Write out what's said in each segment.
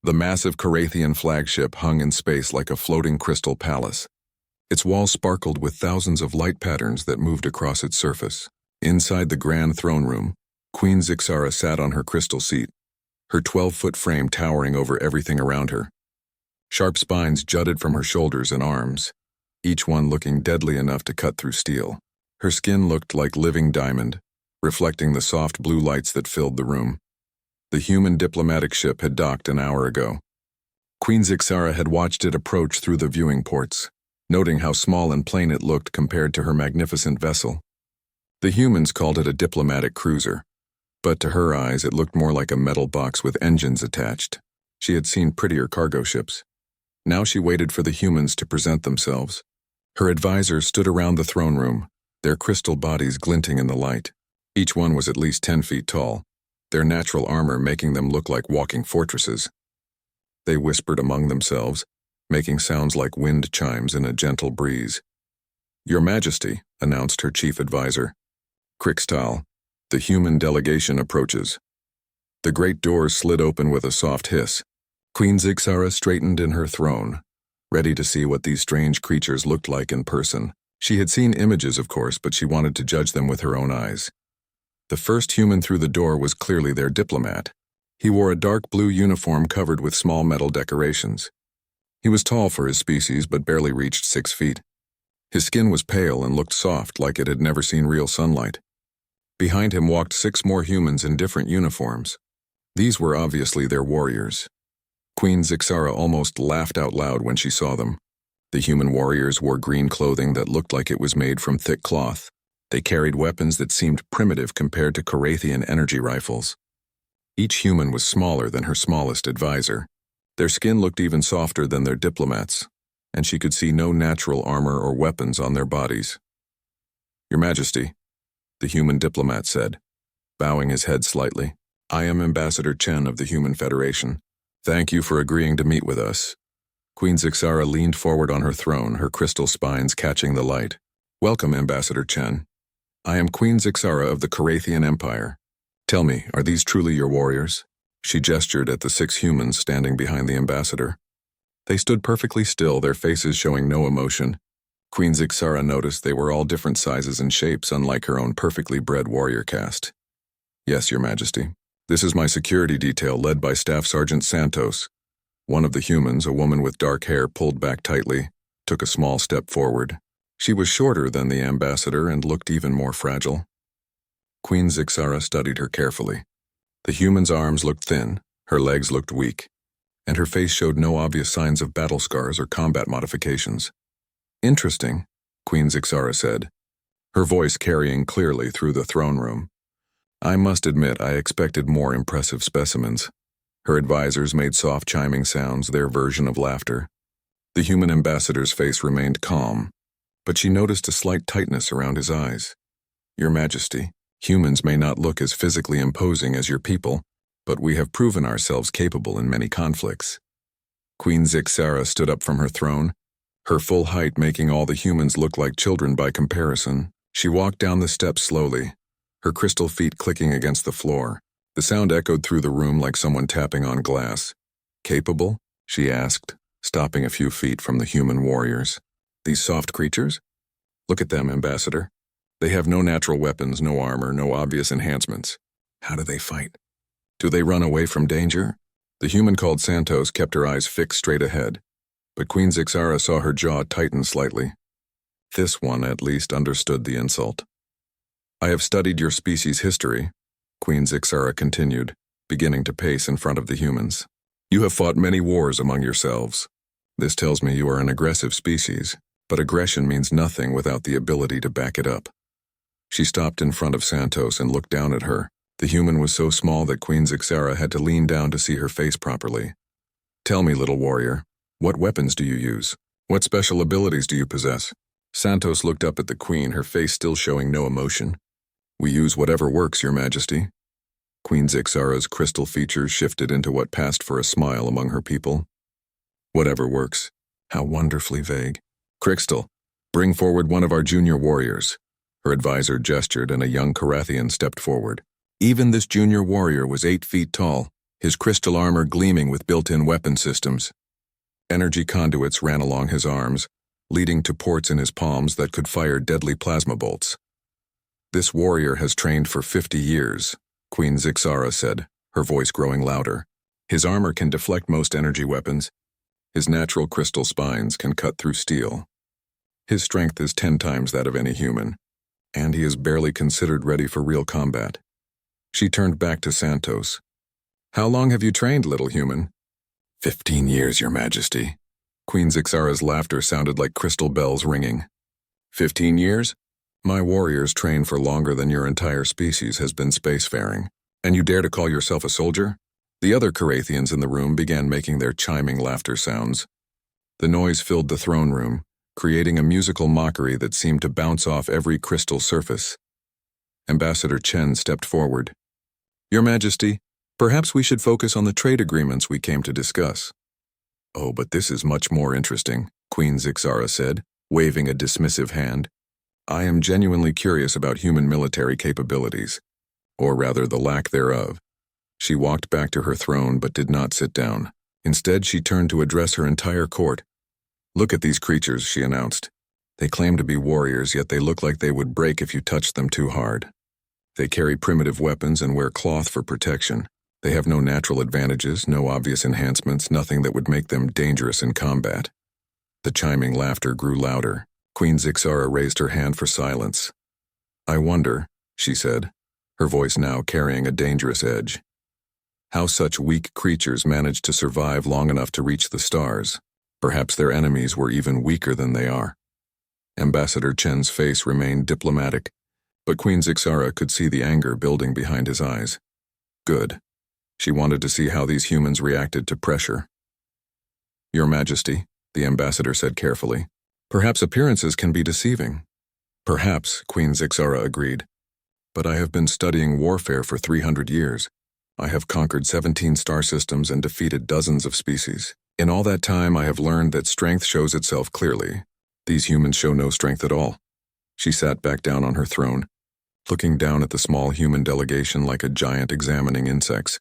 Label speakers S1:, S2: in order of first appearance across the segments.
S1: The massive Carathian flagship hung in space like a floating crystal palace. Its walls sparkled with thousands of light patterns that moved across its surface. Inside the grand throne room, Queen Zixara sat on her crystal seat, her 12-foot frame towering over everything around her. Sharp spines jutted from her shoulders and arms, each one looking deadly enough to cut through steel. Her skin looked like living diamond, reflecting the soft blue lights that filled the room. The human diplomatic ship had docked an hour ago. Queen Zixara had watched it approach through the viewing ports, noting how small and plain it looked compared to her magnificent vessel. The humans called it a diplomatic cruiser, but to her eyes it looked more like a metal box with engines attached. She had seen prettier cargo ships. Now she waited for the humans to present themselves. Her advisors stood around the throne room, their crystal bodies glinting in the light. Each one was at least 10 feet tall, their natural armor making them look like walking fortresses. They whispered among themselves, making sounds like wind chimes in a gentle breeze. "Your Majesty," announced her chief advisor. "Crixtal, the human delegation approaches." The great doors slid open with a soft hiss. Queen Zixara straightened in her throne, ready to see what these strange creatures looked like in person. She had seen images, of course, but she wanted to judge them with her own eyes. The first human through the door was clearly their diplomat. He wore a dark blue uniform covered with small metal decorations. He was tall for his species, but barely reached 6 feet. His skin was pale and looked soft, like it had never seen real sunlight. Behind him walked 6 more humans in different uniforms. These were obviously their warriors. Queen Zixara almost laughed out loud when she saw them. The human warriors wore green clothing that looked like it was made from thick cloth. They carried weapons that seemed primitive compared to Carathian energy rifles. Each human was smaller than her smallest advisor. Their skin looked even softer than their diplomats, and she could see no natural armor or weapons on their bodies. "Your Majesty," the human diplomat said, bowing his head slightly, "I am Ambassador Chen of the Human Federation. Thank you for agreeing to meet with us." Queen Zixara leaned forward on her throne, her crystal spines catching the light. "Welcome, Ambassador Chen. I am Queen Zixara of the Carathian Empire. Tell me, are these truly your warriors?" She gestured at the 6 humans standing behind the ambassador. They stood perfectly still, their faces showing no emotion. Queen Zixara noticed they were all different sizes and shapes, unlike her own perfectly bred warrior caste. "Yes, Your Majesty. This is my security detail led by Staff Sergeant Santos." One of the humans, a woman with dark hair pulled back tightly, took a small step forward. She was shorter than the ambassador and looked even more fragile. Queen Zixara studied her carefully. The human's arms looked thin, her legs looked weak, and her face showed no obvious signs of battle scars or combat modifications. "Interesting," Queen Zixara said, her voice carrying clearly through the throne room. "I must admit I expected more impressive specimens." Her advisors made soft chiming sounds, their version of laughter. The human ambassador's face remained calm, but she noticed a slight tightness around his eyes. "Your Majesty, humans may not look as physically imposing as your people, but we have proven ourselves capable in many conflicts." Queen Zixara stood up from her throne, her full height making all the humans look like children by comparison. She walked down the steps slowly, her crystal feet clicking against the floor. The sound echoed through the room like someone tapping on glass. "Capable?" she asked, stopping a few feet from the human warriors. "These soft creatures? Look at them, Ambassador. They have no natural weapons, no armor, no obvious enhancements. How do they fight? Do they run away from danger?" The human called Santos kept her eyes fixed straight ahead, but Queen Zixara saw her jaw tighten slightly. This one at least understood the insult. "I have studied your species' history," Queen Zixara continued, beginning to pace in front of the humans. "You have fought many wars among yourselves. This tells me you are an aggressive species, but aggression means nothing without the ability to back it up." She stopped in front of Santos and looked down at her. The human was so small that Queen Zixara had to lean down to see her face properly. "Tell me, little warrior, what weapons do you use? What special abilities do you possess?" Santos looked up at the queen, her face still showing no emotion. "We use whatever works, Your Majesty." Queen Zixara's crystal features shifted into what passed for a smile among her people. "Whatever works. How wonderfully vague. Crystal, bring forward one of our junior warriors." Her advisor gestured and a young Carathian stepped forward. Even this junior warrior was 8 feet tall, his crystal armor gleaming with built-in weapon systems. Energy conduits ran along his arms, leading to ports in his palms that could fire deadly plasma bolts. "This warrior has trained for 50 years, Queen Zixara said, her voice growing louder. "His armor can deflect most energy weapons. His natural crystal spines can cut through steel. His strength is 10 times that of any human, and he is barely considered ready for real combat." She turned back to Santos. "How long have you trained, little human?" 15 years, Your Majesty." Queen Zixara's laughter sounded like crystal bells ringing. 15 years? My warriors train for longer than your entire species has been spacefaring, and you dare to call yourself a soldier? The other Carathians in the room began making their chiming laughter sounds. The noise filled the throne room, creating a musical mockery that seemed to bounce off every crystal surface. Ambassador Chen stepped forward. "Your Majesty, perhaps we should focus on the trade agreements we came to discuss." "Oh, but this is much more interesting," Queen Zixara said, waving a dismissive hand. "I am genuinely curious about human military capabilities, or rather the lack thereof." She walked back to her throne but did not sit down. Instead, she turned to address her entire court. "Look at these creatures," she announced. "They claim to be warriors, yet they look like they would break if you touched them too hard. They carry primitive weapons and wear cloth for protection. They have no natural advantages, no obvious enhancements, nothing that would make them dangerous in combat." The chiming laughter grew louder. Queen Zixara raised her hand for silence. "I wonder," she said, her voice now carrying a dangerous edge, "how such weak creatures managed to survive long enough to reach the stars. Perhaps their enemies were even weaker than they are." Ambassador Chen's face remained diplomatic, but Queen Zixara could see the anger building behind his eyes. Good. She wanted to see how these humans reacted to pressure. "Your Majesty," the ambassador said carefully, "perhaps appearances can be deceiving." "Perhaps," Queen Zixara agreed. "But I have been studying warfare for 300 years. I have conquered 17 star systems and defeated dozens of species. In all that time, I have learned that strength shows itself clearly. These humans show no strength at all." She sat back down on her throne, looking down at the small human delegation like a giant examining insects.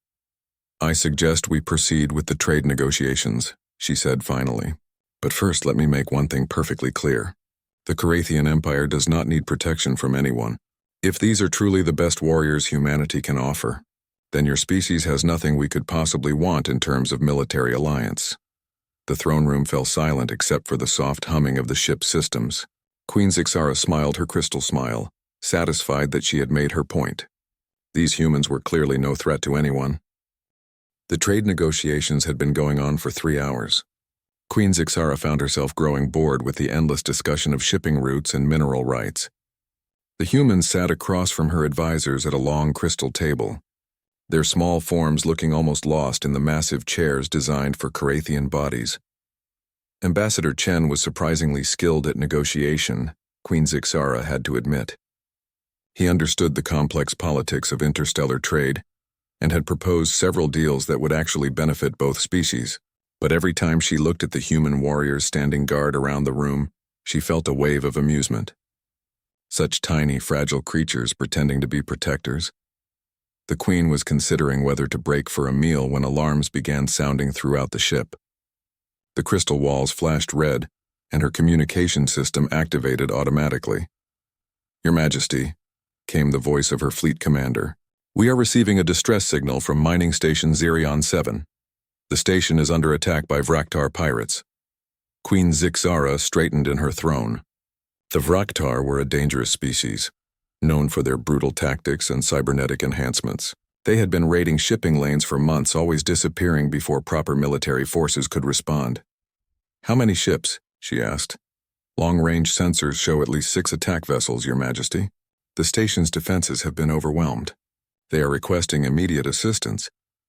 S1: "I suggest we proceed with the trade negotiations," she said finally. "But first, let me make one thing perfectly clear. The Carathian Empire does not need protection from anyone. If these are truly the best warriors humanity can offer, then your species has nothing we could possibly want in terms of military alliance." The throne room fell silent except for the soft humming of the ship's systems. Queen Zixara smiled her crystal smile, satisfied that she had made her point. These humans were clearly no threat to anyone. The trade negotiations had been going on for 3 hours. Queen Zixara found herself growing bored with the endless discussion of shipping routes and mineral rights. The humans sat across from her advisors at a long crystal table, their small forms looking almost lost in the massive chairs designed for Carathian bodies. Ambassador Chen was surprisingly skilled at negotiation, Queen Zixara had to admit. He understood the complex politics of interstellar trade and had proposed several deals that would actually benefit both species. But every time she looked at the human warriors standing guard around the room, she felt a wave of amusement. Such tiny, fragile creatures pretending to be protectors. The Queen was considering whether to break for a meal when alarms began sounding throughout the ship. The crystal walls flashed red, and her communication system activated automatically. "Your Majesty," came the voice of her fleet commander, "we are receiving a distress signal from mining station Zerion 7. The station is under attack by Vraktar pirates." Queen Zixara straightened in her throne. The Vraktar were a dangerous species, known for their brutal tactics and cybernetic enhancements. They had been raiding shipping lanes for months, always disappearing before proper military forces could respond. "How many ships?" she asked. "Long-range sensors show at least 6 attack vessels, Your Majesty. The station's defenses have been overwhelmed. They are requesting immediate assistance."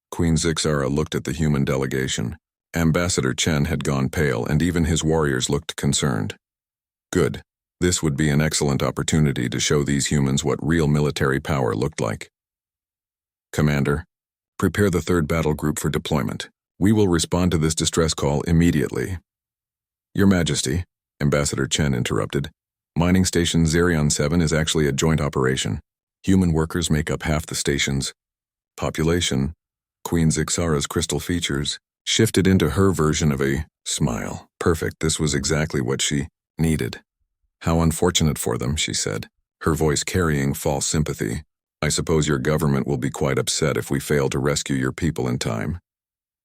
S1: Queen Zixara looked at the human delegation. Ambassador Chen had gone pale, and even his warriors looked concerned. Good. This would be an excellent opportunity to show these humans what real military power looked like. "Commander, prepare the 3rd battle group for deployment. We will respond to this distress call immediately." "Your Majesty," Ambassador Chen interrupted, "mining station Zerion 7 is actually a joint operation. Human workers make up half the station's population, Queen Zixara's crystal features shifted into her version of a smile. Perfect, this was exactly what she needed. How unfortunate for them, she said, her voice carrying false sympathy. I suppose your government will be quite upset if we fail to rescue your people in time.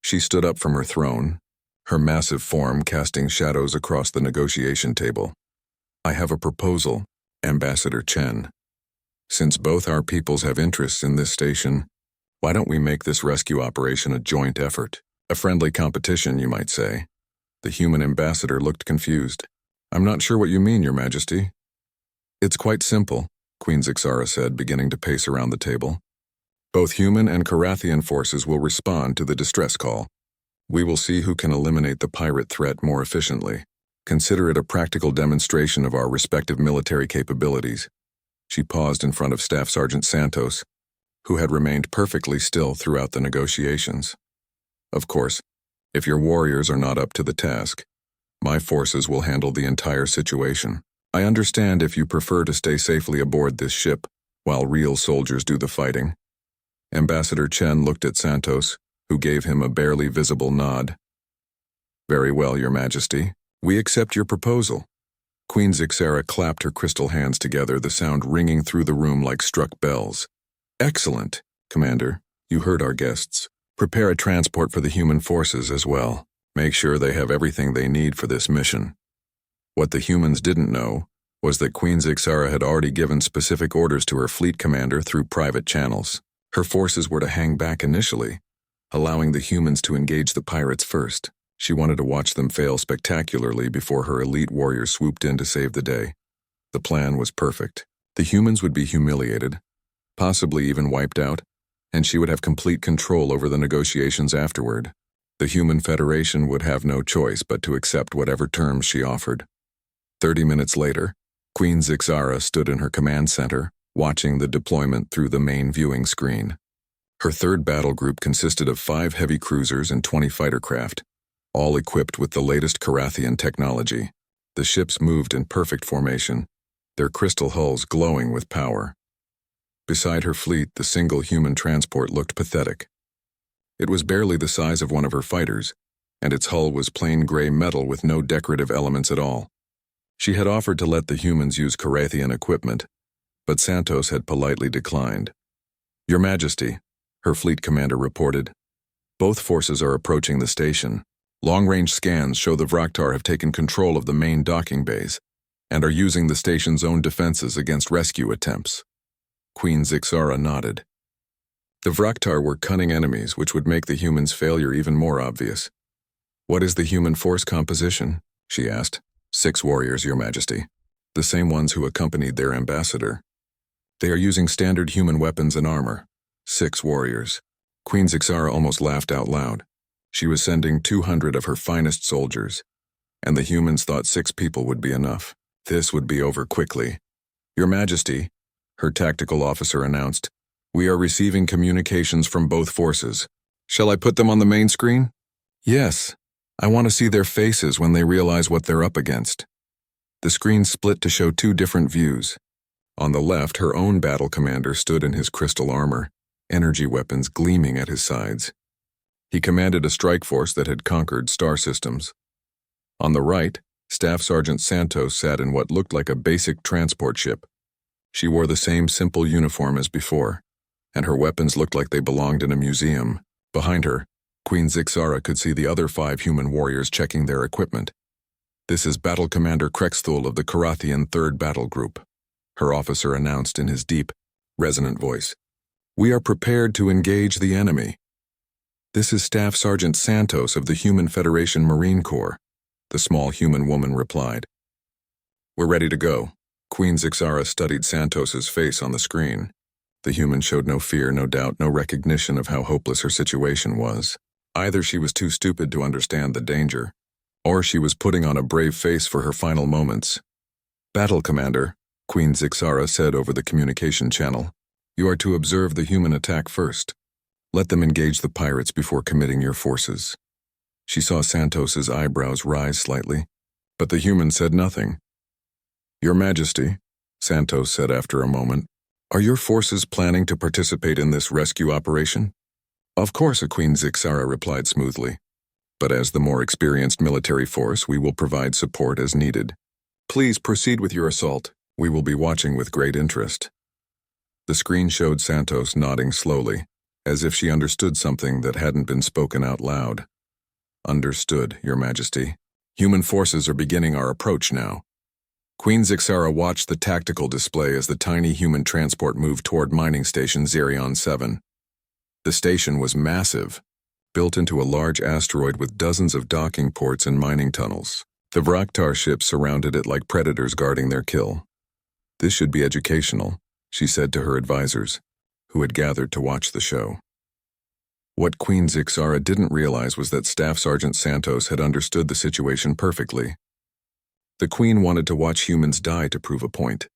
S1: She stood up from her throne, her massive form casting shadows across the negotiation table. I have a proposal, Ambassador Chen. Since both our peoples have interests in this station, why don't we make this rescue operation a joint effort? A friendly competition, you might say. The human ambassador looked confused. I'm not sure what you mean, Your Majesty. It's quite simple, Queen Zixara said, beginning to pace around the table. Both human and Carathian forces will respond to the distress call. We will see who can eliminate the pirate threat more efficiently. Consider it a practical demonstration of our respective military capabilities. She paused in front of Staff Sergeant Santos, who had remained perfectly still throughout the negotiations. Of course, if your warriors are not up to the task, my forces will handle the entire situation. I understand if you prefer to stay safely aboard this ship while real soldiers do the fighting. Ambassador Chen looked at Santos, who gave him a barely visible nod. Very well, Your Majesty. We accept your proposal. Queen Zixara clapped her crystal hands together, the sound ringing through the room like struck bells. Excellent, Commander. You heard our guests. Prepare a transport for the human forces as well. Make sure they have everything they need for this mission. What the humans didn't know was that Queen Zixara had already given specific orders to her fleet commander through private channels. Her forces were to hang back initially, allowing the humans to engage the pirates first. She wanted to watch them fail spectacularly before her elite warriors swooped in to save the day. The plan was perfect. The humans would be humiliated, possibly even wiped out, and she would have complete control over the negotiations afterward. The Human Federation would have no choice but to accept whatever terms she offered. 30 minutes later, Queen Zixara stood in her command center, watching the deployment through the main viewing screen. Her third battle group consisted of 5 heavy cruisers and 20 fighter craft, all equipped with the latest Carathian technology. The ships moved in perfect formation, their crystal hulls glowing with power. Beside her fleet, the single human transport looked pathetic. It was barely the size of one of her fighters, and its hull was plain gray metal with no decorative elements at all. She had offered to let the humans use Carathian equipment, but Santos had politely declined. Your Majesty, her fleet commander reported, both forces are approaching the station. Long-range scans show the Vraktar have taken control of the main docking bays and are using the station's own defenses against rescue attempts. Queen Zixara nodded. The Vraktar were cunning enemies which would make the humans' failure even more obvious. What is the human force composition? She asked. 6 warriors, Your Majesty. The same ones who accompanied their ambassador. They are using standard human weapons and armor. 6 warriors. Queen Zixara almost laughed out loud. She was sending 200 of her finest soldiers, and the humans thought 6 people would be enough. This would be over quickly. Your Majesty, her tactical officer announced, we are receiving communications from both forces. Shall I put them on the main screen? Yes. I want to see their faces when they realize what they're up against. The screen split to show 2 different views. On the left, her own battle commander stood in his crystal armor, energy weapons gleaming at his sides. He commanded a strike force that had conquered star systems. On the right, Staff Sergeant Santos sat in what looked like a basic transport ship. She wore the same simple uniform as before, and her weapons looked like they belonged in a museum. Behind her, Queen Zixara could see the other 5 human warriors checking their equipment. This is Battle Commander Krexthul of the Carathian 3rd Battle Group, her officer announced in his deep, resonant voice. We are prepared to engage the enemy. This is Staff Sergeant Santos of the Human Federation Marine Corps, the small human woman replied. We're ready to go. Queen Zixara studied Santos's face on the screen. The human showed no fear, no doubt, no recognition of how hopeless her situation was. Either she was too stupid to understand the danger, or she was putting on a brave face for her final moments. Battle Commander, Queen Zixara said over the communication channel, you are to observe the human attack first. Let them engage the pirates before committing your forces. She saw Santos's eyebrows rise slightly, but the human said nothing. Your Majesty, Santos said after a moment, are your forces planning to participate in this rescue operation? Of course, Queen Zixara replied smoothly. But as the more experienced military force, we will provide support as needed. Please proceed with your assault. We will be watching with great interest. The screen showed Santos nodding slowly, as if she understood something that hadn't been spoken out loud. Understood, Your Majesty. Human forces are beginning our approach now. Queen Zixara watched the tactical display as the tiny human transport moved toward mining station Zerion 7. The station was massive, built into a large asteroid with dozens of docking ports and mining tunnels. The Vraktar ships surrounded it like predators guarding their kill. This should be educational, she said to her advisors, who had gathered to watch the show. What Queen Zixara didn't realize was that Staff Sergeant Santos had understood the situation perfectly. The Queen wanted to watch humans die to prove a point.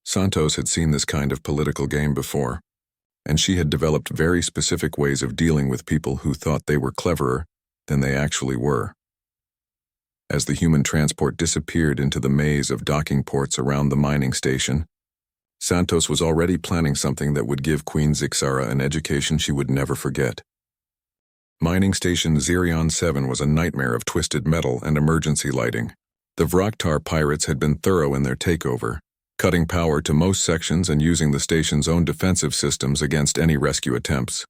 S1: Santos had seen this kind of political game before, and she had developed very specific ways of dealing with people who thought they were cleverer than they actually were. As the human transport disappeared into the maze of docking ports around the mining station, Santos was already planning something that would give Queen Zixara an education she would never forget. Mining station Zerion 7 was a nightmare of twisted metal and emergency lighting. The Vraktar pirates had been thorough in their takeover, cutting power to most sections and using the station's own defensive systems against any rescue attempts.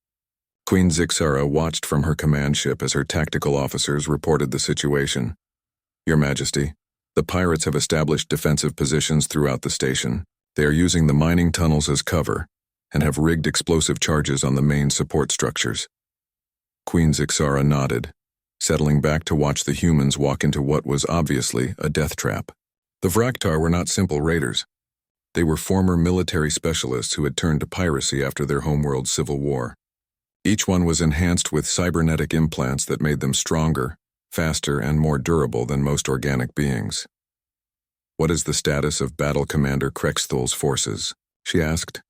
S1: Queen Zixara watched from her command ship as her tactical officers reported the situation. Your Majesty, the pirates have established defensive positions throughout the station. They are using the mining tunnels as cover and have rigged explosive charges on the main support structures. Queen Zixara nodded, settling back to watch the humans walk into what was obviously a death trap. The Vraktar were not simple raiders. They were former military specialists who had turned to piracy after their homeworld civil war. Each one was enhanced with cybernetic implants that made them stronger, faster, and more durable than most organic beings. What is the status of Battle Commander Krexthol's forces? She asked.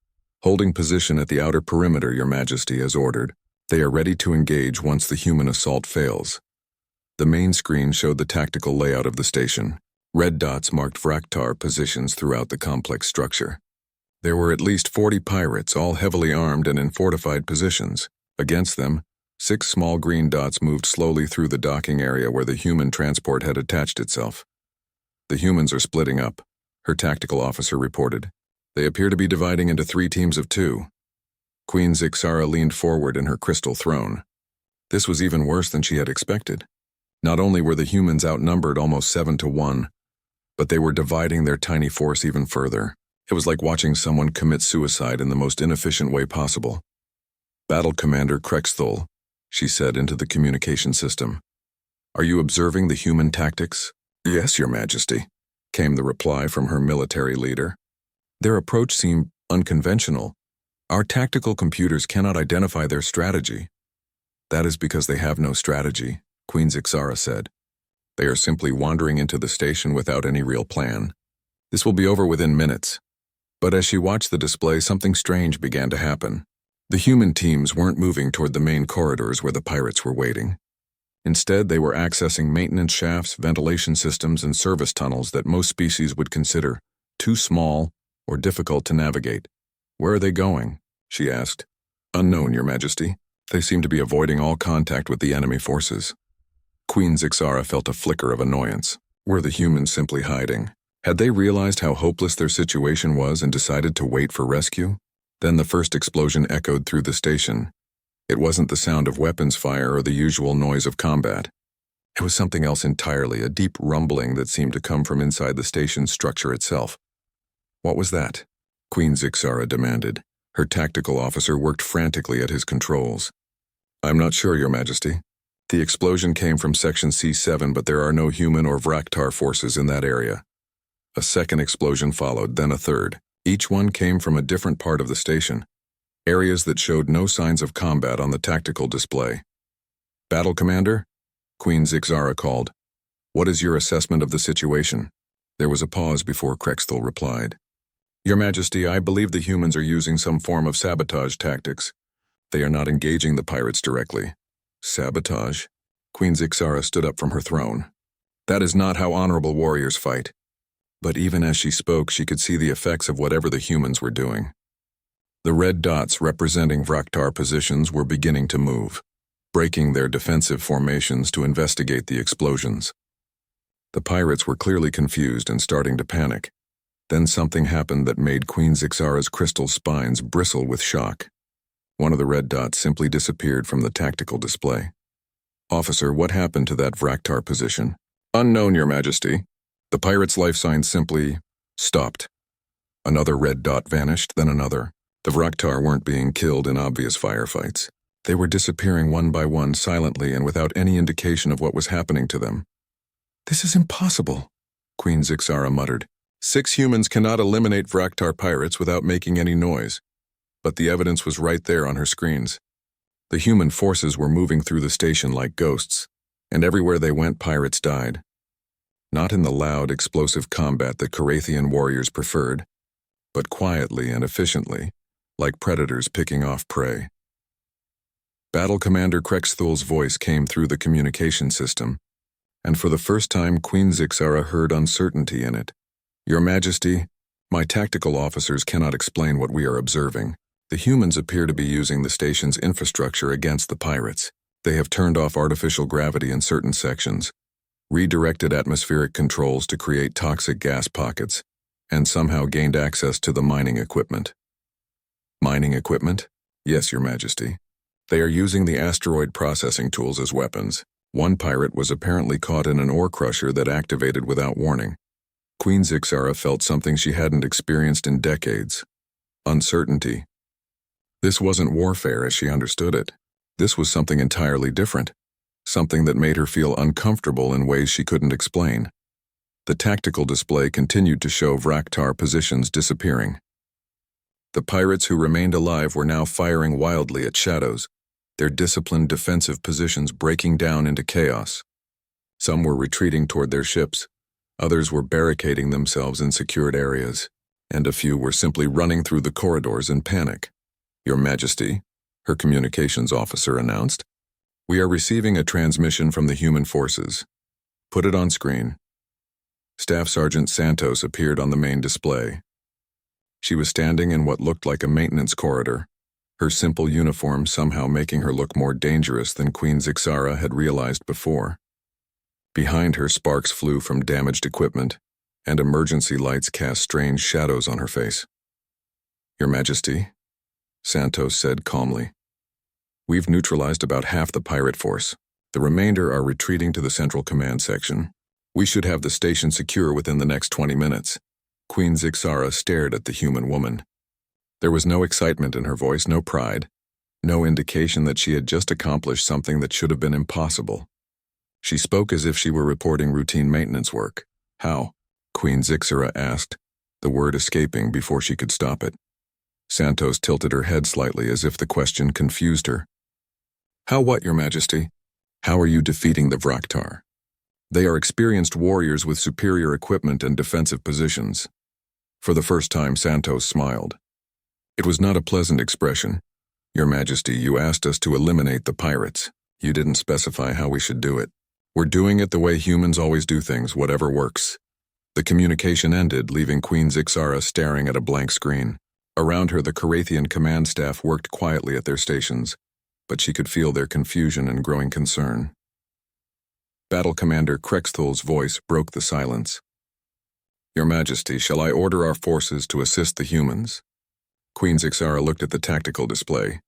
S1: Holding position at the outer perimeter, Your Majesty, as ordered. They are ready to engage once the human assault fails. The main screen showed the tactical layout of the station. Red dots marked Vraktar positions throughout the complex structure. There were at least 40 pirates, all heavily armed and in fortified positions. Against them, 6 small green dots moved slowly through the docking area where the human transport had attached itself. The humans are splitting up, her tactical officer reported. They appear to be dividing into 3 teams of 2. Queen Zixara leaned forward in her crystal throne. This was even worse than she had expected. Not only were the humans outnumbered almost 7-1, but they were dividing their tiny force even further. It was like watching someone commit suicide in the most inefficient way possible. Battle Commander Krexthol, she said into the communication system. Are you observing the human tactics? Yes, Your Majesty, came the reply from her military leader. Their approach seemed unconventional. Our tactical computers cannot identify their strategy. That is because they have no strategy, Queen Zixara said. They are simply wandering into the station without any real plan. This will be over within minutes. But as she watched the display, something strange began to happen. The human teams weren't moving toward the main corridors where the pirates were waiting. Instead, they were accessing maintenance shafts, ventilation systems, and service tunnels that most species would consider too small or difficult to navigate. Where are they going? She asked. Unknown, Your Majesty. They seem to be avoiding all contact with the enemy forces. Queen Zixara felt a flicker of annoyance. Were the humans simply hiding? Had they realized how hopeless their situation was and decided to wait for rescue? Then the first explosion echoed through the station. It wasn't the sound of weapons fire or the usual noise of combat. It was something else entirely, a deep rumbling that seemed to come from inside the station's structure itself. What was that? Queen Zixara demanded. Her tactical officer worked frantically at his controls. I'm not sure, Your Majesty. The explosion came from Section C7, but there are no human or Vraktar forces in that area. A second explosion followed, then a third. Each one came from a different part of the station, areas that showed no signs of combat on the tactical display. Battle Commander? Queen Zixara called. What is your assessment of the situation? There was a pause before Krexthol replied. Your Majesty, I believe the humans are using some form of sabotage tactics. They are not engaging the pirates directly. Sabotage? Queen Zixara stood up from her throne. That is not how honorable warriors fight. But even as she spoke, she could see the effects of whatever the humans were doing. The red dots representing Vraktar positions were beginning to move, breaking their defensive formations to investigate the explosions. The pirates were clearly confused and starting to panic. Then something happened that made Queen Zixara's crystal spines bristle with shock. One of the red dots simply disappeared from the tactical display. "Officer, what happened to that Vraktar position?" "Unknown, Your Majesty." The pirate's life sign simply stopped. Another red dot vanished, then another. The Vraktar weren't being killed in obvious firefights. They were disappearing one by one silently and without any indication of what was happening to them. "This is impossible," Queen Zixara muttered. 6 humans cannot eliminate Vraktar pirates without making any noise. But the evidence was right there on her screens. The human forces were moving through the station like ghosts, and everywhere they went pirates died. Not in the loud, explosive combat that Carathian warriors preferred, but quietly and efficiently, like predators picking off prey. Battle Commander Krexthul's voice came through the communication system, and for the first time Queen Zixara heard uncertainty in it. "Your Majesty, my tactical officers cannot explain what we are observing. The humans appear to be using the station's infrastructure against the pirates. They have turned off artificial gravity in certain sections, redirected atmospheric controls to create toxic gas pockets, and somehow gained access to the mining equipment." "Mining equipment?" "Yes, Your Majesty. They are using the asteroid processing tools as weapons. One pirate was apparently caught in an ore crusher that activated without warning." Queen Zixara felt something she hadn't experienced in decades. Uncertainty. This wasn't warfare as she understood it. This was something entirely different. Something that made her feel uncomfortable in ways she couldn't explain. The tactical display continued to show Vraktar positions disappearing. The pirates who remained alive were now firing wildly at shadows, their disciplined defensive positions breaking down into chaos. Some were retreating toward their ships, others were barricading themselves in secured areas, and a few were simply running through the corridors in panic. "Your Majesty," her communications officer announced, "we are receiving a transmission from the human forces. Put it on screen." Staff Sergeant Santos appeared on the main display. She was standing in what looked like a maintenance corridor, her simple uniform somehow making her look more dangerous than Queen Zixara had realized before. Behind her, sparks flew from damaged equipment, and emergency lights cast strange shadows on her face. "Your Majesty," Santos said calmly, "we've neutralized about half the pirate force. The remainder are retreating to the Central Command section. We should have the station secure within the next 20 minutes. Queen Zixara stared at the human woman. There was no excitement in her voice, no pride, no indication that she had just accomplished something that should have been impossible. She spoke as if she were reporting routine maintenance work. "How?" Queen Zixara asked, the word escaping before she could stop it. Santos tilted her head slightly as if the question confused her. "How what, Your Majesty?" "How are you defeating the Vraktar? They are experienced warriors with superior equipment and defensive positions." For the first time, Santos smiled. It was not a pleasant expression. "Your Majesty, you asked us to eliminate the pirates. You didn't specify how we should do it. We're doing it the way humans always do things, whatever works." The communication ended, leaving Queen Zixara staring at a blank screen. Around her, the Carathian command staff worked quietly at their stations, but she could feel their confusion and growing concern. Battle Commander Krexthul's voice broke the silence. "Your Majesty, shall I order our forces to assist the humans?" Queen Zixara looked at the tactical display.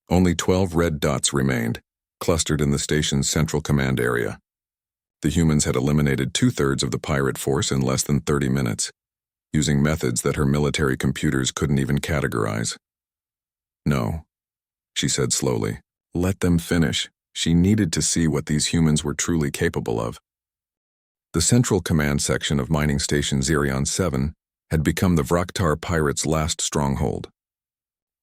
S1: Only 12 red dots remained, clustered in the station's central command area. The humans had eliminated 2/3 of the pirate force in less than 30 minutes, using methods that her military computers couldn't even categorize. "No," she said slowly. "Let them finish." She needed to see what these humans were truly capable of. The central command section of mining station Zirion 7 had become the Vraktar pirates' last stronghold.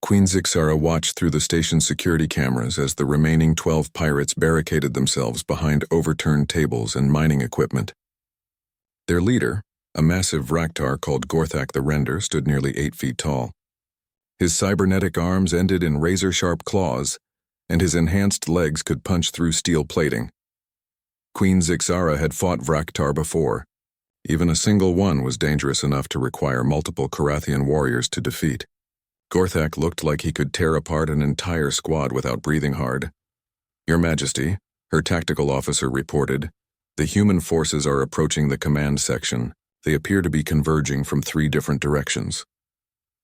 S1: Queen Zixara watched through the station's security cameras as the remaining 12 pirates barricaded themselves behind overturned tables and mining equipment. Their leader, a massive Vraktar called Gorthak the Render, stood nearly 8 feet tall. His cybernetic arms ended in razor-sharp claws, and his enhanced legs could punch through steel plating. Queen Zixara had fought Vraktar before. Even a single one was dangerous enough to require multiple Carathian warriors to defeat. Gorthak looked like he could tear apart an entire squad without breathing hard. Your Majesty, her tactical officer reported, the human forces are approaching the command section. They appear to be converging from 3 different directions.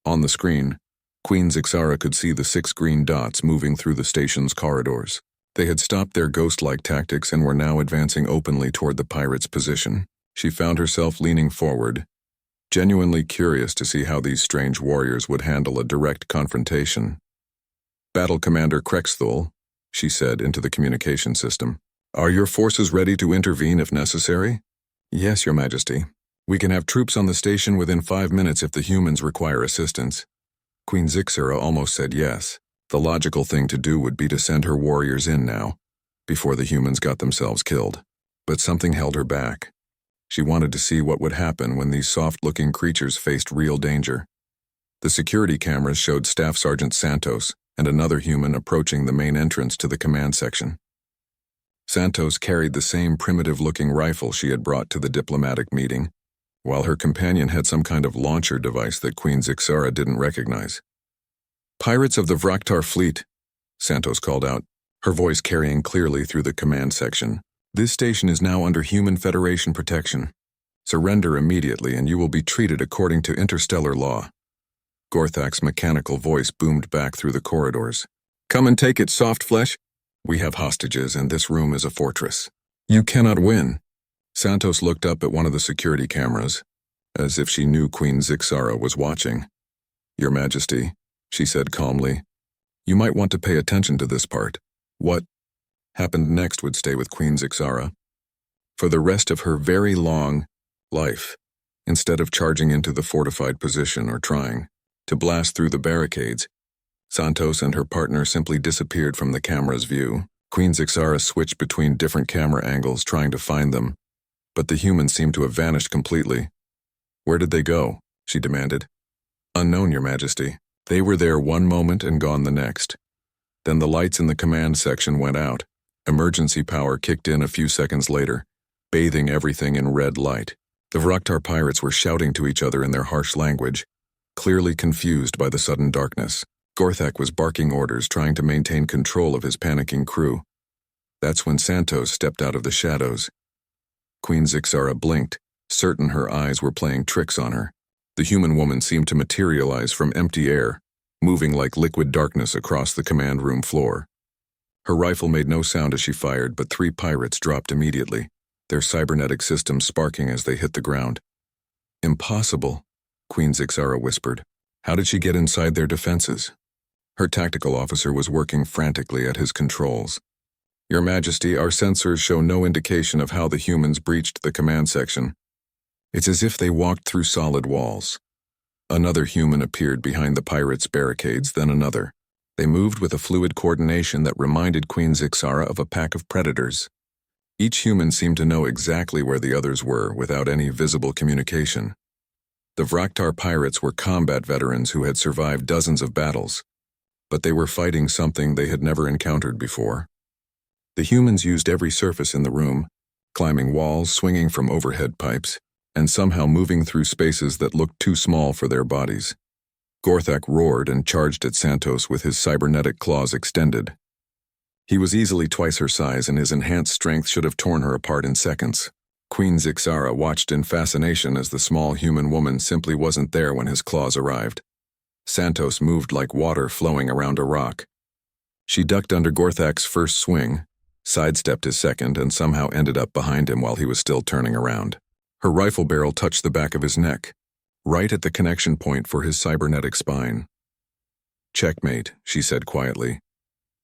S1: On the screen, Queen Zixara could see the 6 green dots moving through the station's corridors. They had stopped their ghost-like tactics and were now advancing openly toward the pirates' position. She found herself leaning forward, genuinely curious to see how these strange warriors would handle a direct confrontation. Battle Commander Krexthul, she said into the communication system, are your forces ready to intervene if necessary? Yes, Your Majesty. We can have troops on the station within 5 minutes if the humans require assistance. Queen Zixara almost said yes. The logical thing to do would be to send her warriors in now, before the humans got themselves killed. But something held her back. She wanted to see what would happen when these soft-looking creatures faced real danger. The security cameras showed Staff Sergeant Santos and another human approaching the main entrance to the command section. Santos carried the same primitive-looking rifle she had brought to the diplomatic meeting, while her companion had some kind of launcher device that Queen Zixara didn't recognize. Pirates of the Vraktar fleet, Santos called out, her voice carrying clearly through the command section. This station is now under Human Federation protection. Surrender immediately and you will be treated according to interstellar law. Gorthak's mechanical voice boomed back through the corridors. Come and take it, soft flesh. We have hostages and this room is a fortress. You cannot win. Santos looked up at one of the security cameras, as if she knew Queen Zixara was watching. Your Majesty, she said calmly, you might want to pay attention to this part. What happened next would stay with Queen Zixara for the rest of her very long life. Instead of charging into the fortified position or trying to blast through the barricades, Santos and her partner simply disappeared from the camera's view. Queen Zixara switched between different camera angles trying to find them, but the humans seemed to have vanished completely. Where did they go? She demanded. Unknown, Your Majesty. They were there one moment and gone the next. Then the lights in the command section went out. Emergency power kicked in a few seconds later, bathing everything in red light. The Vraktar pirates were shouting to each other in their harsh language, clearly confused by the sudden darkness. Gorthak was barking orders, trying to maintain control of his panicking crew. That's when Santos stepped out of the shadows. Queen Zixara blinked, certain her eyes were playing tricks on her. The human woman seemed to materialize from empty air, moving like liquid darkness across the command room floor. Her rifle made no sound as she fired, but 3 pirates dropped immediately, their cybernetic systems sparking as they hit the ground. Impossible, Queen Zixara whispered. How did she get inside their defenses? Her tactical officer was working frantically at his controls. Your Majesty, our sensors show no indication of how the humans breached the command section. It's as if they walked through solid walls. Another human appeared behind the pirates' barricades, then another. They moved with a fluid coordination that reminded Queen Zixara of a pack of predators. Each human seemed to know exactly where the others were without any visible communication. The Vraktar pirates were combat veterans who had survived dozens of battles, but they were fighting something they had never encountered before. The humans used every surface in the room, climbing walls, swinging from overhead pipes, and somehow moving through spaces that looked too small for their bodies. Gorthak roared and charged at Santos with his cybernetic claws extended. He was easily twice her size, and his enhanced strength should have torn her apart in seconds. Queen Zixara watched in fascination as the small human woman simply wasn't there when his claws arrived. Santos moved like water flowing around a rock. She ducked under Gorthak's first swing, sidestepped his second, and somehow ended up behind him while he was still turning around. Her rifle barrel touched the back of his neck, right at the connection point for his cybernetic spine. Checkmate, she said quietly.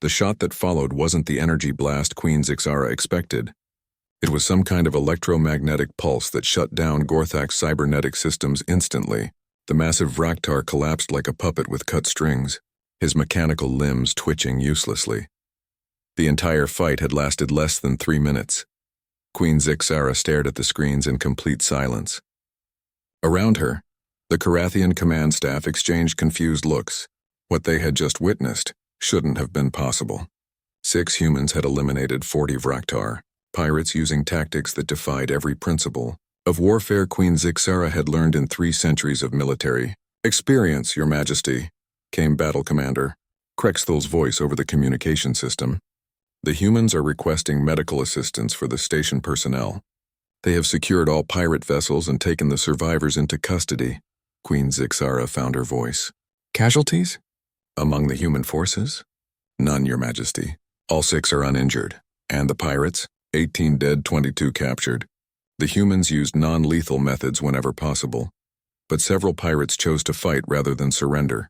S1: The shot that followed wasn't the energy blast Queen Zixara expected. It was some kind of electromagnetic pulse that shut down Gorthak's cybernetic systems instantly. The massive Vraktar collapsed like a puppet with cut strings, his mechanical limbs twitching uselessly. The entire fight had lasted less than 3 minutes. Queen Zixara stared at the screens in complete silence. Around her, the Carathian command staff exchanged confused looks. What they had just witnessed shouldn't have been possible. 6 humans had eliminated 40 Vraktar, pirates using tactics that defied every principle of warfare Queen Zixara had learned in 3 centuries of military experience, Your Majesty. came Battle Commander Krexthel's voice over the communication system. "The humans are requesting medical assistance for the station personnel. They have secured all pirate vessels and taken the survivors into custody." Queen Zixara found her voice. "Casualties? Among the human forces?" "None, Your Majesty. All 6 are uninjured. And the pirates? 18 dead, 22 captured. The humans used non-lethal methods whenever possible, but several pirates chose to fight rather than surrender."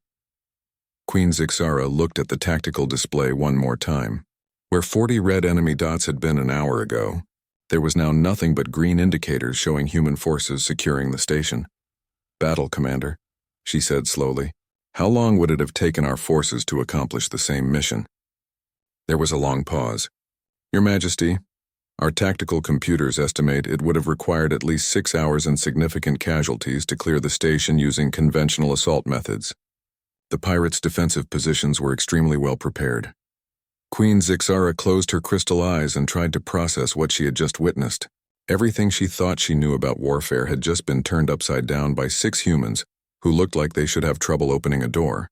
S1: Queen Zixara looked at the tactical display one more time. Where 40 red enemy dots had been an hour ago, there was now nothing but green indicators showing human forces securing the station. "Battle Commander," she said slowly, "how long would it have taken our forces to accomplish the same mission?" There was a long pause. "Your Majesty, our tactical computers estimate it would have required at least 6 hours and significant casualties to clear the station using conventional assault methods. The pirates' defensive positions were extremely well prepared." Queen Zixara closed her crystal eyes and tried to process what she had just witnessed. Everything she thought she knew about warfare had just been turned upside down by 6 humans who looked like they should have trouble opening a door.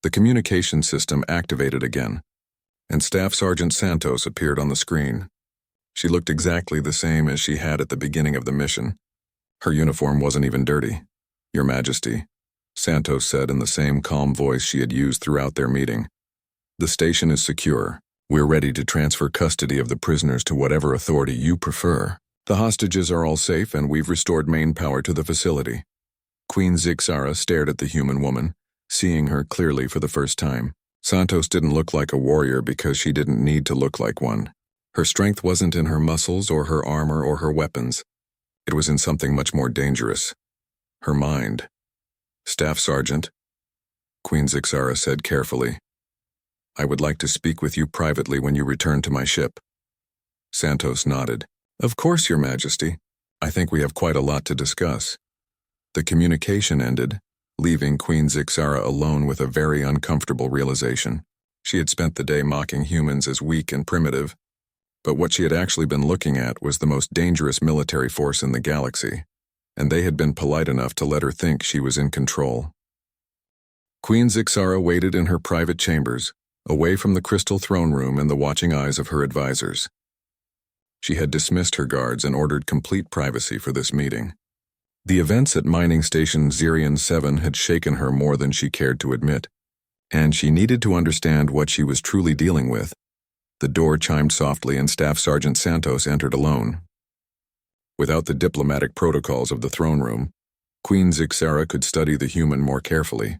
S1: The communication system activated again, and Staff Sergeant Santos appeared on the screen. She looked exactly the same as she had at the beginning of the mission. Her uniform wasn't even dirty. "Your Majesty," Santos said in the same calm voice she had used throughout their meeting, "the station is secure. We're ready to transfer custody of the prisoners to whatever authority you prefer. The hostages are all safe and we've restored main power to the facility." Queen Zixara stared at the human woman, seeing her clearly for the first time. Santos didn't look like a warrior because she didn't need to look like one. Her strength wasn't in her muscles or her armor or her weapons. It was in something much more dangerous. Her mind. "Staff Sergeant," Queen Zixara said carefully, "I would like to speak with you privately when you return to my ship." Santos nodded. "Of course, Your Majesty. I think we have quite a lot to discuss." The communication ended, leaving Queen Zixara alone with a very uncomfortable realization. She had spent the day mocking humans as weak and primitive, but what she had actually been looking at was the most dangerous military force in the galaxy, and they had been polite enough to let her think she was in control. Queen Zixara waited in her private chambers, away from the crystal throne room and the watching eyes of her advisors. She had dismissed her guards and ordered complete privacy for this meeting. The events at mining station Zirian 7 had shaken her more than she cared to admit, and she needed to understand what she was truly dealing with. The door chimed softly and Staff Sergeant Santos entered alone. Without the diplomatic protocols of the throne room, Queen Zixara could study the human more carefully.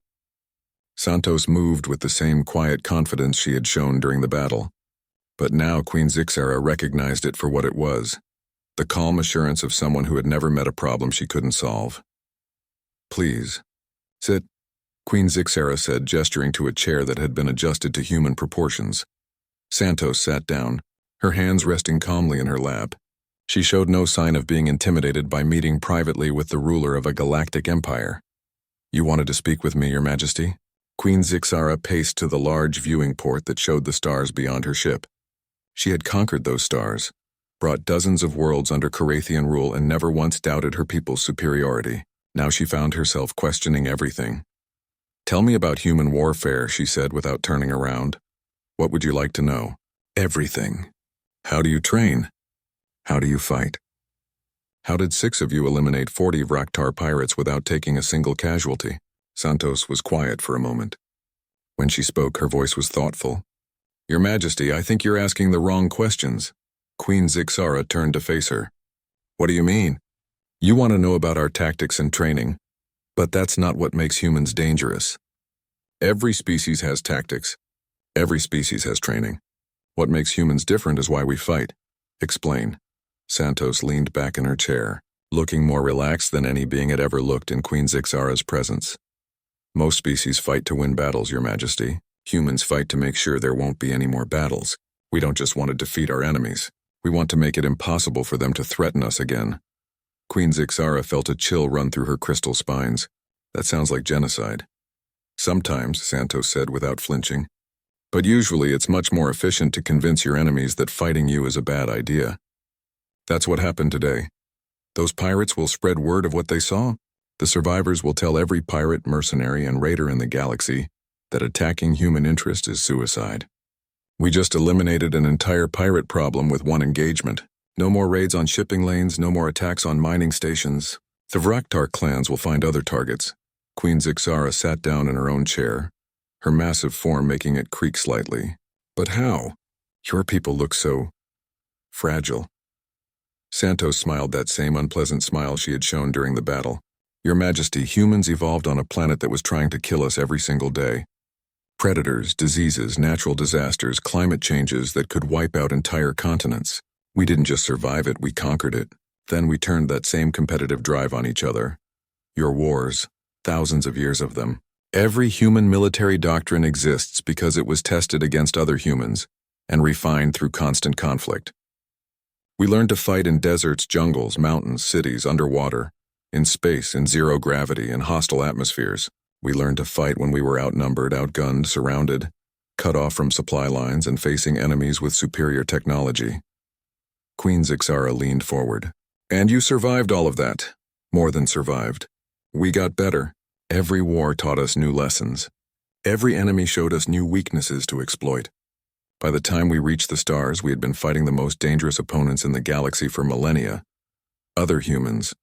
S1: Santos moved with the same quiet confidence she had shown during the battle, but now Queen Zixara recognized it for what it was. The calm assurance of someone who had never met a problem she couldn't solve. "Please, sit," Queen Zixara said, gesturing to a chair that had been adjusted to human proportions. Santos sat down, her hands resting calmly in her lap. She showed no sign of being intimidated by meeting privately with the ruler of a galactic empire. "You wanted to speak with me, Your Majesty?" Queen Zixara paced to the large viewing port that showed the stars beyond her ship. She had conquered those stars, brought dozens of worlds under Carathian rule, and never once doubted her people's superiority. Now she found herself questioning everything. "Tell me about human warfare," she said without turning around. "What would you like to know?" "Everything. How do you train? How do you fight? How did 6 of you eliminate 40 Vraktar pirates without taking a single casualty?" Santos was quiet for a moment. When she spoke, her voice was thoughtful. "Your Majesty, I think you're asking the wrong questions." Queen Zixara turned to face her. "What do you mean?" "You want to know about our tactics and training, but that's not what makes humans dangerous. Every species has tactics. Every species has training. What makes humans different is why we fight." "Explain." Santos leaned back in her chair, looking more relaxed than any being had ever looked in Queen Zixara's presence. "Most species fight to win battles, Your Majesty. Humans fight to make sure there won't be any more battles. We don't just want to defeat our enemies. We want to make it impossible for them to threaten us again." Queen Zixara felt a chill run through her crystal spines. "That sounds like genocide." "Sometimes," Santos said without flinching. "But usually it's much more efficient to convince your enemies that fighting you is a bad idea. That's what happened today. Those pirates will spread word of what they saw, The survivors will tell every pirate, mercenary, and raider in the galaxy that attacking human interest is suicide. We just eliminated an entire pirate problem with one engagement. No more raids on shipping lanes, no more attacks on mining stations. The Vraktar clans will find other targets. Queen Zixara sat down in her own chair, her massive form making it creak slightly. But how? Your people look so fragile. Santos smiled that same unpleasant smile she had shown during the battle. Your Majesty, humans evolved on a planet that was trying to kill us every single day. Predators, diseases, natural disasters, climate changes that could wipe out entire continents. We didn't just survive it, we conquered it. Then we turned that same competitive drive on each other. Your wars, thousands of years of them. Every human military doctrine exists because it was tested against other humans and refined through constant conflict. We learned to fight in deserts, jungles, mountains, cities, underwater, in space, in zero gravity, in hostile atmospheres. We learned to fight when we were outnumbered, outgunned, surrounded, cut off from supply lines, and facing enemies with superior technology. Queen Zixara leaned forward. And you survived all of that. More than survived. We got better. Every war taught us new lessons. Every enemy showed us new weaknesses to exploit. By the time we reached the stars, we had been fighting the most dangerous opponents in the galaxy for millennia. Other humans.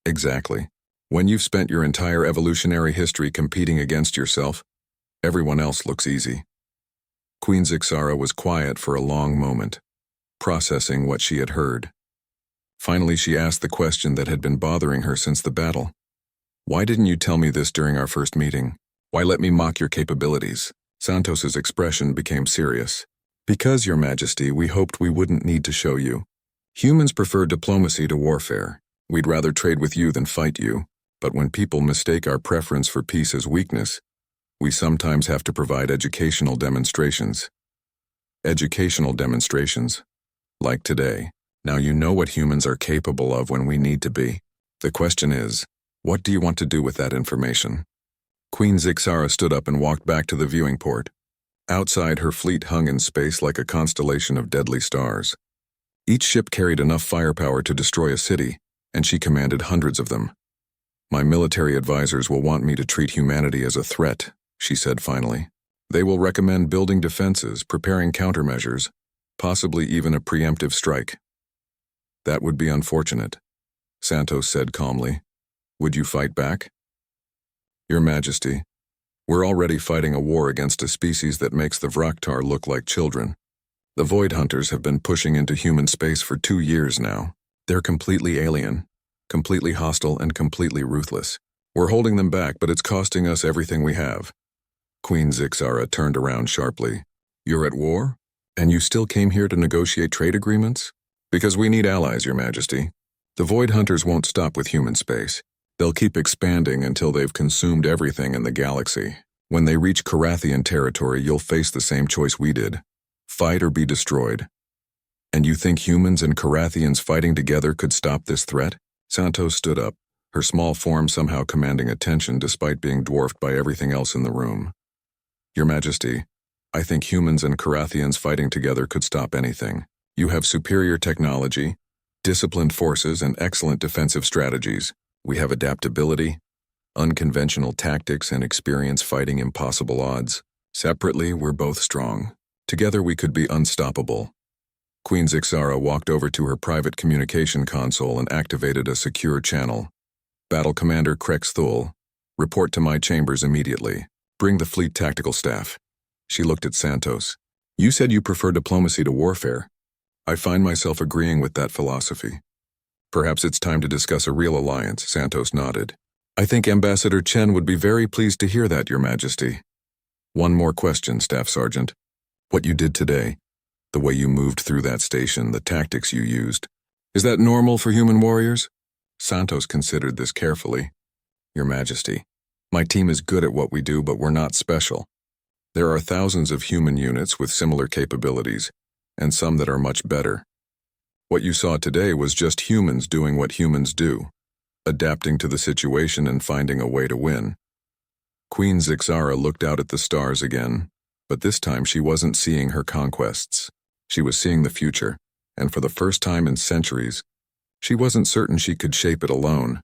S1: Exactly. When you've spent your entire evolutionary history competing against yourself, everyone else looks easy. Queen Zixara was quiet for a long moment, processing what she had heard. Finally, she asked the question that had been bothering her since the battle. Why didn't you tell me this during our first meeting? Why let me mock your capabilities? Santos's expression became serious. Because, Your Majesty, we hoped we wouldn't need to show you. Humans prefer diplomacy to warfare. We'd rather trade with you than fight you. But when people mistake our preference for peace as weakness, we sometimes have to provide educational demonstrations. Educational demonstrations. Like today. Now you know what humans are capable of when we need to be. The question is, what do you want to do with that information? Queen Zixara stood up and walked back to the viewing port. Outside, her fleet hung in space like a constellation of deadly stars. Each ship carried enough firepower to destroy a city, and she commanded hundreds of them. My military advisors will want me to treat humanity as a threat, she said finally. They will recommend building defenses, preparing countermeasures, possibly even a preemptive strike. That would be unfortunate, Santos said calmly. Would you fight back? Your Majesty, we're already fighting a war against a species that makes the Vraktar look like children. The Void Hunters have been pushing into human space for 2 years now. They're completely alien, completely hostile, and completely ruthless. We're holding them back, but it's costing us everything we have. Queen Zixara turned around sharply. You're at war? And you still came here to negotiate trade agreements? Because we need allies, Your Majesty. The Void Hunters won't stop with human space. They'll keep expanding until they've consumed everything in the galaxy. When they reach Carathian territory, you'll face the same choice we did. Fight or be destroyed. And you think humans and Carathians fighting together could stop this threat? Santos stood up, her small form somehow commanding attention despite being dwarfed by everything else in the room. Your Majesty, I think humans and Carathians fighting together could stop anything. You have superior technology, disciplined forces, and excellent defensive strategies. We have adaptability, unconventional tactics, and experience fighting impossible odds. Separately, we're both strong. Together we could be unstoppable. Queen Zixara walked over to her private communication console and activated a secure channel. Battle Commander Krex Thul, report to my chambers immediately. Bring the fleet tactical staff. She looked at Santos. You said you prefer diplomacy to warfare. I find myself agreeing with that philosophy. Perhaps it's time to discuss a real alliance, Santos nodded. I think Ambassador Chen would be very pleased to hear that, Your Majesty. One more question, Staff Sergeant. What you did today, the way you moved through that station, the tactics you used, is that normal for human warriors? Santos considered this carefully. Your Majesty, my team is good at what we do, but we're not special. There are thousands of human units with similar capabilities, and some that are much better. What you saw today was just humans doing what humans do, adapting to the situation and finding a way to win. Queen Zixara looked out at the stars again, but this time she wasn't seeing her conquests. She was seeing the future, and for the first time in centuries, she wasn't certain she could shape it alone.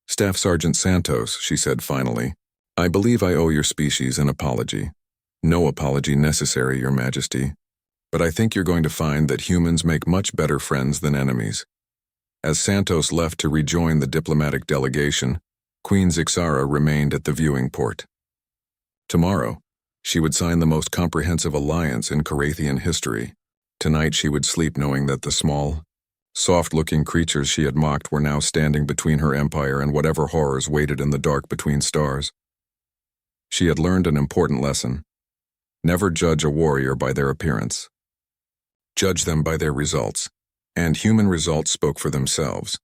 S1: Staff Sergeant Santos, she said finally, I believe I owe your species an apology. No apology necessary, Your Majesty. But I think you're going to find that humans make much better friends than enemies. As Santos left to rejoin the diplomatic delegation, Queen Zixara remained at the viewing port. Tomorrow, she would sign the most comprehensive alliance in Carathian history. Tonight she would sleep knowing that the small, soft-looking creatures she had mocked were now standing between her empire and whatever horrors waited in the dark between stars. She had learned an important lesson. Never judge a warrior by their appearance. Judge them by their results, and human results spoke for themselves.